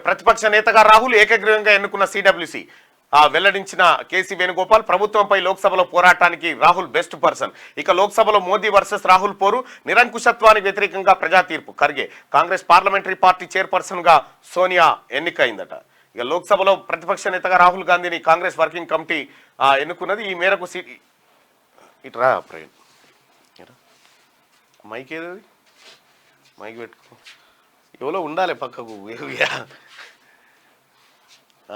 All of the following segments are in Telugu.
ప్రతిపక్ష నేతగా రాహుల్ ఏకగ్రీవంగా ఎన్నుకున్న సిడబ్ల్యూసి వెల్లడించిన కేసీ వేణుగోపాల్ ప్రభుత్వంపై లోక్సభలో పోరాటానికి రాహుల్ బెస్ట్ పర్సన్. ఇక లోక్సభలో మోదీ వర్సెస్ రాహుల్ పోరు, నిరంకుశత్వానికి వ్యతిరేకంగా ప్రజా తీర్పు. Kharge Congress parliamentary party chairperson గా సోనియా ఎన్నికైందట. ఇక లోక్సభలో ప్రతిపక్ష నేతగా రాహుల్ గాంధీని కాంగ్రెస్ వర్కింగ్ కమిటీ ఎన్నుకున్నది. ఈ మేరకు ఇట్రా ప్రవీణ్ మైక్ ఏది మైక్ పెట్టుకో, ఎవరో ఉండాలి పక్కకు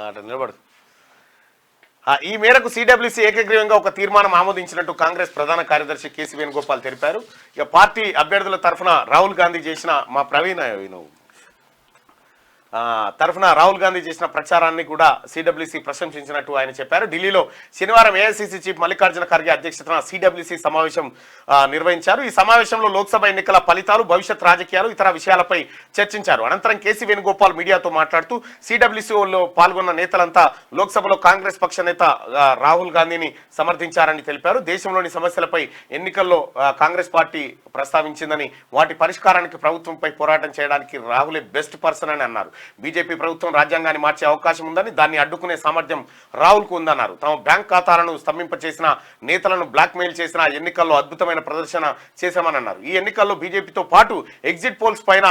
అట్లా నిలబడు. ఈ మేరకు సిడబ్ల్యూసీ ఏకగ్రీవంగా ఒక తీర్మానం ఆమోదించినట్టు కాంగ్రెస్ ప్రధాన కార్యదర్శి కేసీ వేణుగోపాల్ తెలిపారు. ఇక పార్టీ అభ్యర్థుల తరఫున రాహుల్ గాంధీ చేసిన రాహుల్ గాంధీ చేసిన ప్రచారాన్ని కూడా సిడబ్ల్యూసీ ప్రశంసించినట్టు ఆయన చెప్పారు. ఢిల్లీలో శనివారం ఏఐసీసీ చీఫ్ మల్లికార్జున ఖర్గే అధ్యక్షతన సిడబ్ల్యూసీ సమావేశం నిర్వహించారు. ఈ సమావేశంలో లోక్సభ ఎన్నికల ఫలితాలు, భవిష్యత్ రాజకీయాలు, ఇతర విషయాలపై చర్చించారు. అనంతరం కేసీ వేణుగోపాల్ మీడియాతో మాట్లాడుతూ సిడబ్ల్యూసీలో పాల్గొన్న నేతలంతా లోక్సభలో కాంగ్రెస్ పక్ష నేత రాహుల్ గాంధీని సమర్థించారని తెలిపారు. దేశంలోని సమస్యలపై ఎన్నికల్లో కాంగ్రెస్ పార్టీ ప్రస్తావించిందని, వాటి పరిష్కారానికి ప్రభుత్వంపై పోరాటం చేయడానికి రాహులే బెస్ట్ పర్సన్ అని అన్నారు. బీజేపీ ప్రభుత్వం రాజ్యాంగాన్ని మార్చే అవకాశం ఉందని, దాన్ని అడ్డుకునే సామర్థ్యం రాహుల్కు ఉందన్నారు. తమ బ్యాంక్ ఖాతాలను స్తంభింపచేసిన నేతలను బ్లాక్మెయిల్ చేసిన ఎన్నికల్లో అద్భుతమైన ప్రదర్శన చేశామని అన్నారు. ఈ ఎన్నికల్లో బీజేపీతో పాటు ఎగ్జిట్ పోల్స్ పైన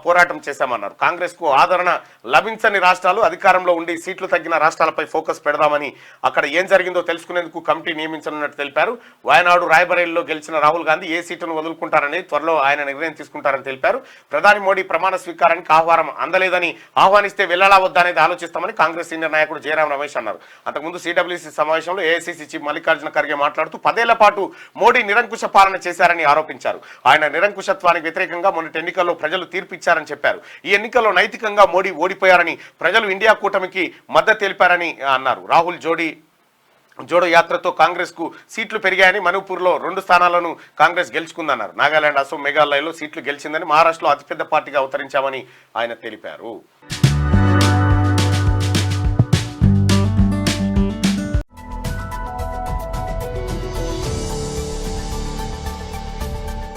పోరాటం చేశామన్నారు. కాంగ్రెస్ కు ఆదరణ లభించని రాష్ట్రాలు, అధికారంలో ఉండి సీట్లు తగ్గిన రాష్ట్రాలపై ఫోకస్ పెడదామని, అక్కడ ఏం జరిగిందో తెలుసుకునేందుకు కమిటీ నియమించనున్నట్టు తెలిపారు. వాయనాడు, రాయ్బరేలీలో గెలిచిన రాహుల్ గాంధీ ఏ సీటును వదులుకుంటారని త్వరలో ఆయన నిర్ణయం తీసుకుంటారని తెలిపారు. ప్రధాని మోడీ ప్రమాణ స్వీకారానికి ఆహ్వానం అందలేదని, ఆహ్వానిస్తే వెళ్లాలా వద్దా అనేది ఆలోచిస్తామని కాంగ్రెస్ సీనియర్ నాయకుడు జయరాం రమేష్ అన్నారు. అంతకుముందు సిడబ్ల్యూసీ సమావేశంలో ఏఐసీసీ చీఫ్ మల్లికార్జున ఖర్గే మాట్లాడుతూ 10 ఏళ్ల పాటు మోడీ నిరంకుశ పాలన చేశారని ఆరోపించారు. ఆయన నిరంకుశత్వానికి వ్యతిరేకంగా మొన్నటి ఎన్నికల్లో ప్రజలు తీర్పిచ్చారని చెప్పారు. ఈ ఎన్నికల్లో నైతికంగా మోడీ ఓడిపోయారని, ప్రజలు ఇండియా కూటమికి మద్దతు తెలిపారని అన్నారు. రాహుల్ జోడో యాత్రతో కాంగ్రెస్ కు సీట్లు పెరిగాయని, మణిపూర్లో 2 స్థానాలను కాంగ్రెస్ గెలుచుకుందన్నారు. నాగాలాండ్, అసోం, మేఘాలయలో సీట్లు గెలిచిందని, మహారాష్ట్రలో అతిపెద్ద పార్టీగా అవతరించామని ఆయన తెలిపారు.